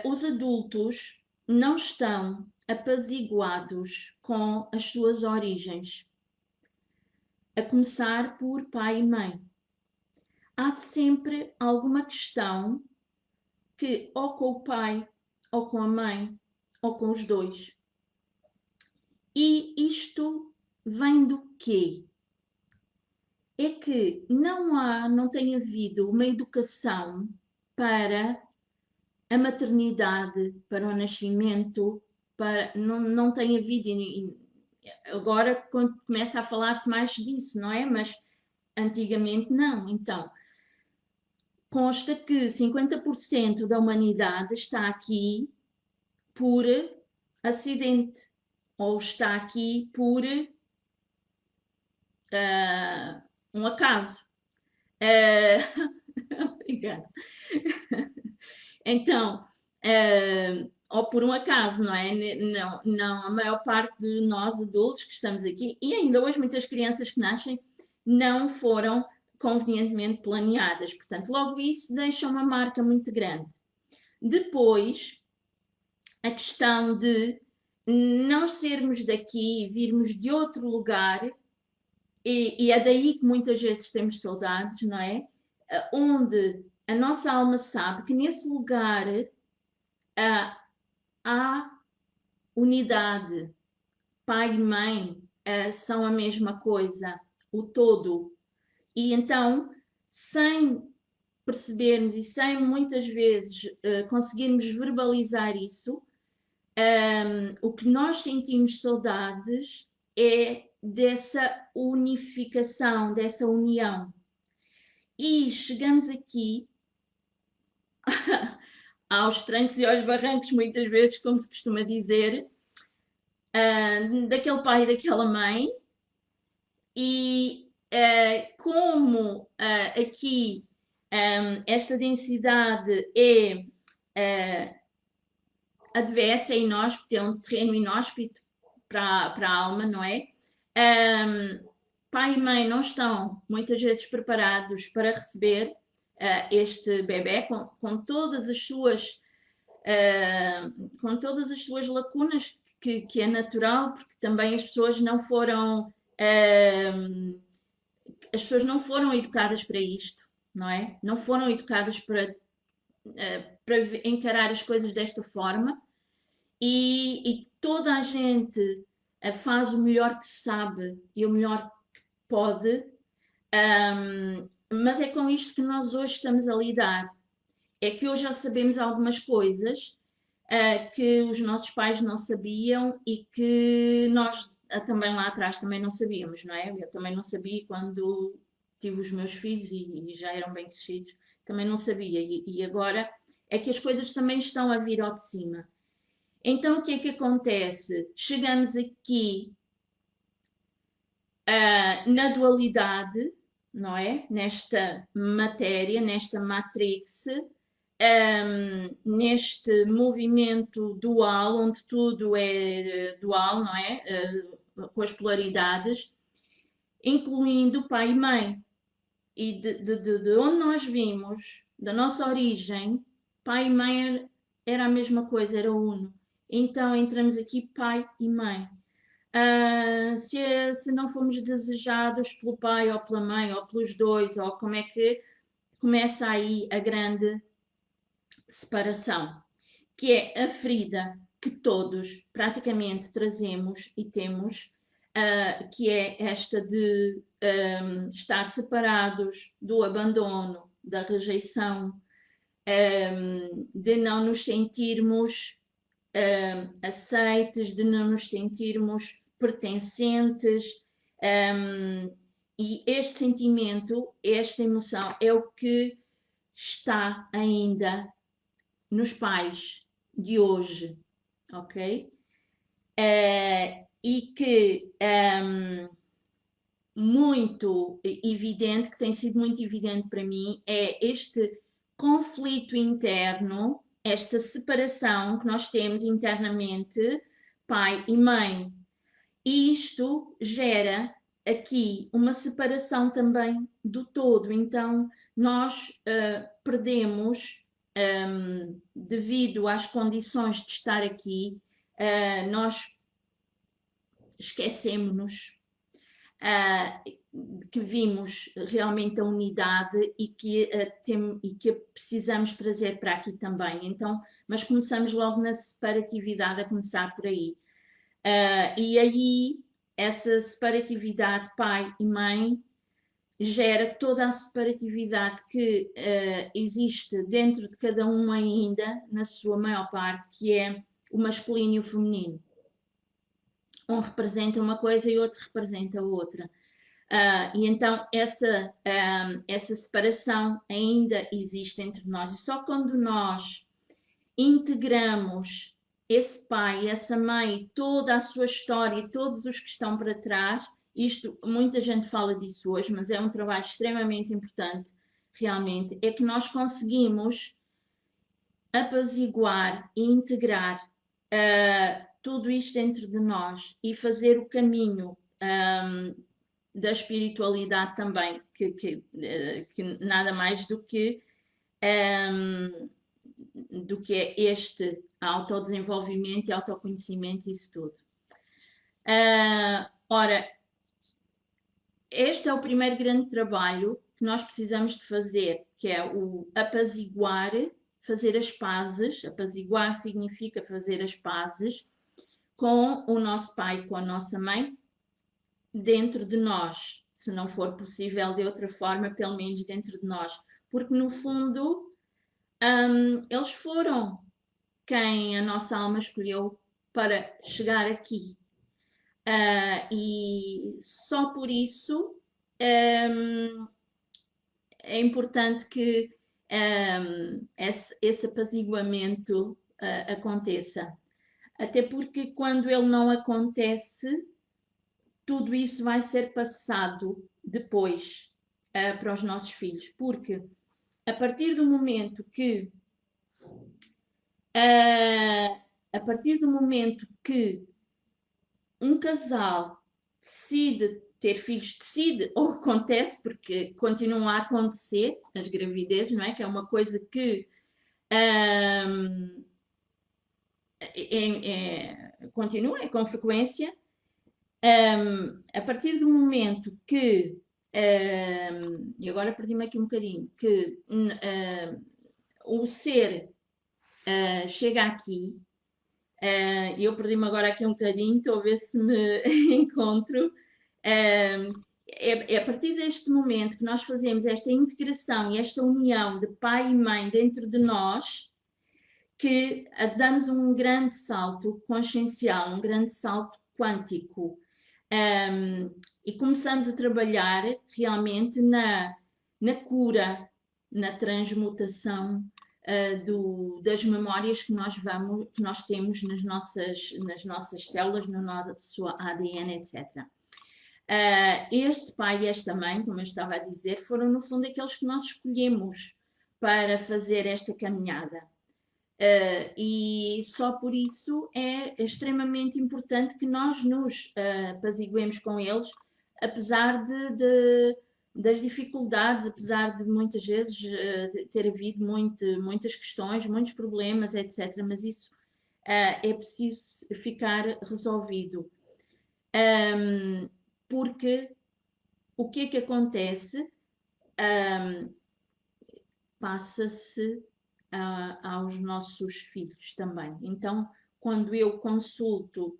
Os adultos não estão apaziguados com as suas origens, a começar por pai e mãe. Há sempre alguma questão que, ou com o pai, ou com a mãe, ou com os dois. E isto vem do quê? É que não tem havido uma educação para a maternidade, para o nascimento, não tem havido, agora começa a falar-se mais disso, não é? Mas antigamente não. Então, consta que 50% da humanidade está aqui por acidente, ou está aqui por um acaso. Obrigada. Então, ou por um acaso, não é? Não, a maior parte de nós adultos que estamos aqui, e ainda hoje muitas crianças que nascem, não foram convenientemente planeadas. Portanto, logo isso deixa uma marca muito grande. Depois, a questão de não sermos daqui e virmos de outro lugar, e é daí que muitas vezes temos saudades, não é? Onde a nossa alma sabe que nesse lugar há unidade. Pai e mãe são a mesma coisa, o todo. E então, sem percebermos e sem muitas vezes conseguirmos verbalizar isso, o que nós sentimos saudades é dessa unificação, dessa união. E chegamos aqui aos trancos e aos barrancos, muitas vezes, como se costuma dizer, daquele pai e daquela mãe, e como aqui esta densidade é adversa e inóspita, é um terreno inóspito para a alma, não é? Pai e mãe não estão muitas vezes preparados para receber este bebê com todas as suas lacunas, que é natural, porque também as pessoas não foram educadas para isto, não é? Não foram educadas para encarar as coisas desta forma, e toda a gente faz o melhor que sabe e o melhor que pode, mas é com isto que nós hoje estamos a lidar. É que hoje já sabemos algumas coisas que os nossos pais não sabiam e que nós também lá atrás também não sabíamos, não é? Eu também não sabia quando tive os meus filhos e já eram bem crescidos, também não sabia. E agora é que as coisas também estão a vir ao de cima. Então o que é que acontece? Chegamos aqui na dualidade, não é? Nesta matéria, nesta matrix, neste movimento dual, onde tudo é dual, não é? Com as polaridades, incluindo pai e mãe. E de onde nós vimos, da nossa origem, pai e mãe era a mesma coisa, era uno. Então entramos aqui pai e mãe. Se não fomos desejados pelo pai ou pela mãe ou pelos dois, ou como é que começa aí a grande separação, que é a ferida que todos praticamente trazemos e temos, que é esta de estar separados, do abandono, da rejeição, de não nos sentirmos aceites, de não nos sentirmos pertencentes. E este sentimento, esta emoção, é o que está ainda nos pais de hoje, ok? E que muito evidente, que tem sido muito evidente para mim, é este conflito interno, esta separação que nós temos internamente, pai e mãe. E isto gera aqui uma separação também do todo. Então, nós perdemos devido às condições de estar aqui, nós esquecemos-nos que vimos realmente a unidade e que precisamos trazer para aqui também. Então, mas começamos logo na separatividade, a começar por aí. E aí, essa separatividade, pai e mãe, gera toda a separatividade que existe dentro de cada um ainda, na sua maior parte, que é o masculino e o feminino. Um representa uma coisa e outro representa outra. E então essa separação ainda existe entre nós. E só quando nós integramos esse pai, essa mãe, toda a sua história, todos os que estão para trás, isto, muita gente fala disso hoje, mas é um trabalho extremamente importante, realmente, é que nós conseguimos apaziguar e integrar tudo isto dentro de nós e fazer o caminho da espiritualidade também, que nada mais do que é este autodesenvolvimento e autoconhecimento e isso tudo. Ora, este é o primeiro grande trabalho que nós precisamos de fazer, que é o apaziguar, fazer as pazes. Apaziguar significa fazer as pazes com o nosso pai, com a nossa mãe, dentro de nós. Se não for possível de outra forma, pelo menos dentro de nós. Porque, no fundo, eles foram quem a nossa alma escolheu para chegar aqui. E só por isso é importante que esse apaziguamento aconteça. Até porque quando ele não acontece, tudo isso vai ser passado depois para os nossos filhos. Porque a partir do momento que um casal decide ter filhos, decide ou acontece, porque continuam a acontecer as gravidezes, não é? Que é uma coisa que continua, é com frequência. A partir do momento que, e agora perdi-me aqui um bocadinho, que o ser chega aqui, eu perdi-me agora aqui um bocadinho, estou a ver se me encontro. É a partir deste momento que nós fazemos esta integração e esta união de pai e mãe dentro de nós que damos um grande salto consciencial, um grande salto quântico. E começamos a trabalhar realmente na cura, na transmutação das memórias que nós temos nas nossas células, no nosso ADN, etc. Este pai e esta mãe, como eu estava a dizer, foram no fundo aqueles que nós escolhemos para fazer esta caminhada. E só por isso é extremamente importante que nós nos apaziguemos com eles, apesar das dificuldades, apesar de muitas vezes ter havido muitas questões, muitos problemas, etc. Mas isso é preciso ficar resolvido. Porque o que é que acontece? Passa-se aos nossos filhos também. Então, quando eu consulto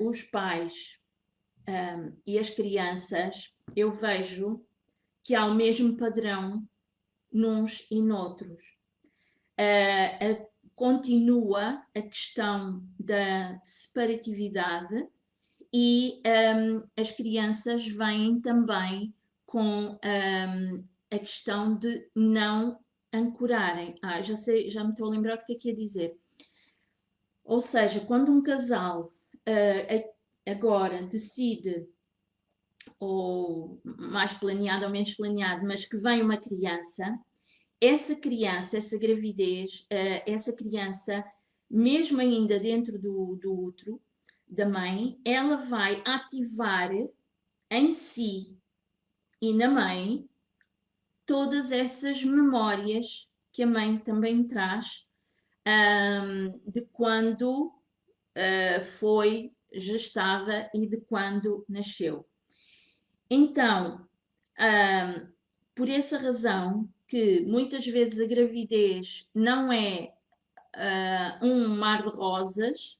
os pais e as crianças, eu vejo que há o mesmo padrão nuns e noutros. Continua a questão da separatividade e as crianças vêm também com a questão de não ancorarem. Já me estou a lembrar do que é que ia dizer. Ou seja, quando um casal agora decide, ou mais planeado ou menos planeado, mas que vem uma criança, essa gravidez, essa criança, mesmo ainda dentro do útero da mãe, ela vai ativar em si e na mãe todas essas memórias que a mãe também traz de quando foi gestada e de quando nasceu. Então, por essa razão que muitas vezes a gravidez não é um mar de rosas,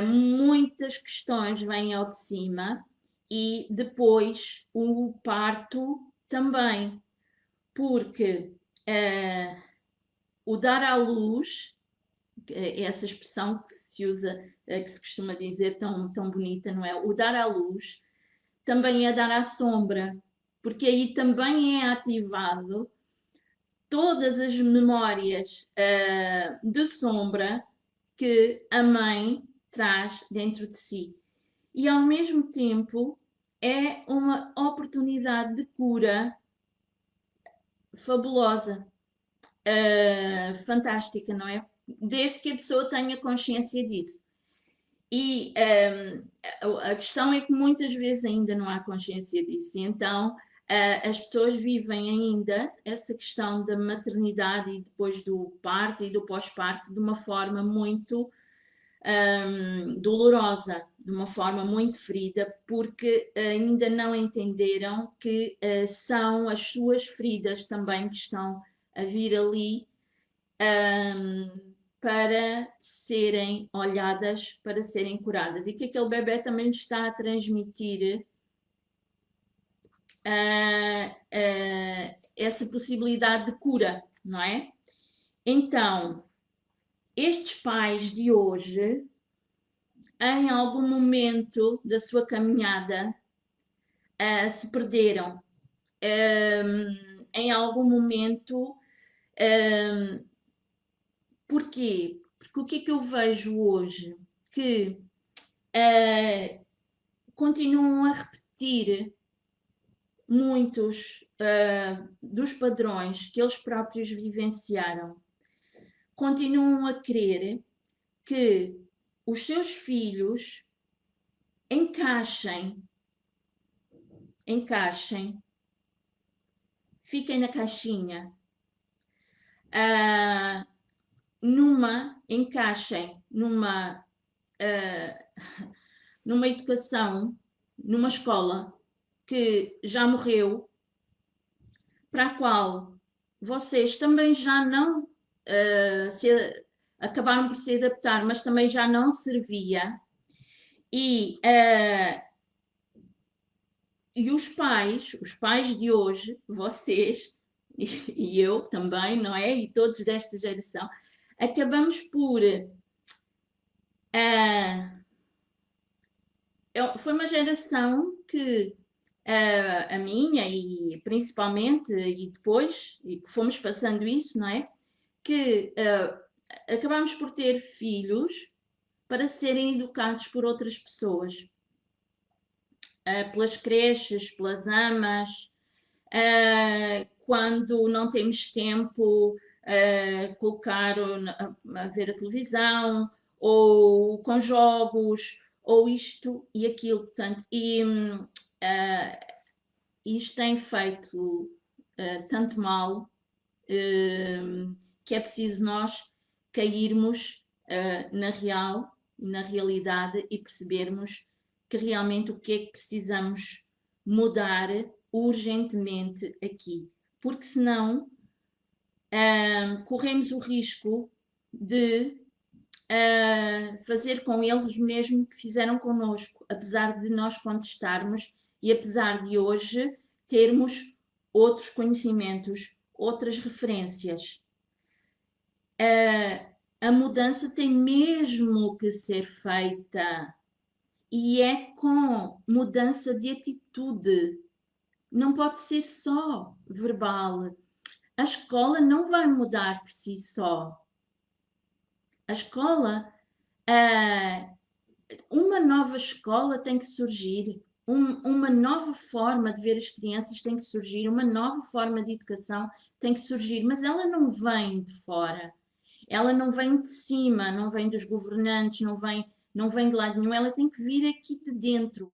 muitas questões vêm ao de cima e depois o parto também, porque o dar à luz, essa expressão que se usa, que se costuma dizer tão bonita, não é? O dar à luz também é dar à sombra, porque aí também é ativado todas as memórias de sombra que a mãe traz dentro de si. E ao mesmo tempo é uma oportunidade de cura fabulosa, fantástica, não é? Desde que a pessoa tenha consciência disso. E a questão é que muitas vezes ainda não há consciência disso, então as pessoas vivem ainda essa questão da maternidade e depois do parto e do pós-parto de uma forma muito dolorosa, de uma forma muito ferida, porque ainda não entenderam que são as suas feridas também que estão a vir ali para serem olhadas, para serem curadas, e que aquele bebê também está a transmitir essa possibilidade de cura, não é? Então, estes pais de hoje, em algum momento da sua caminhada, se perderam. Em algum momento. Porquê? Porque o que é que eu vejo hoje? Que continuam a repetir muitos dos padrões que eles próprios vivenciaram. Continuam a querer que os seus filhos encaixem, fiquem na caixinha, encaixem numa educação, numa escola que já morreu, para a qual vocês também já não acabaram por se adaptar, mas também já não servia. E os pais de hoje, vocês e eu também, não é? E todos desta geração, acabamos por. Foi uma geração que a minha e principalmente, e depois, e fomos passando isso, não é? Que acabamos por ter filhos para serem educados por outras pessoas. Pelas creches, pelas amas, quando não temos tempo, colocar a ver a televisão, ou com jogos, ou isto e aquilo. Portanto, isto tem feito tanto mal que é preciso nós cairmos na realidade e percebermos que realmente o que é que precisamos mudar urgentemente aqui, porque senão corremos o risco de fazer com eles o mesmo que fizeram connosco, apesar de nós contestarmos e apesar de hoje termos outros conhecimentos, outras referências. A mudança tem mesmo que ser feita e é com mudança de atitude. Não pode ser só verbal. A escola não vai mudar por si só. A escola, uma nova escola tem que surgir, uma nova forma de ver as crianças tem que surgir, uma nova forma de educação tem que surgir, mas ela não vem de fora, ela não vem de cima, não vem dos governantes, não vem de lado nenhum, ela tem que vir aqui de dentro.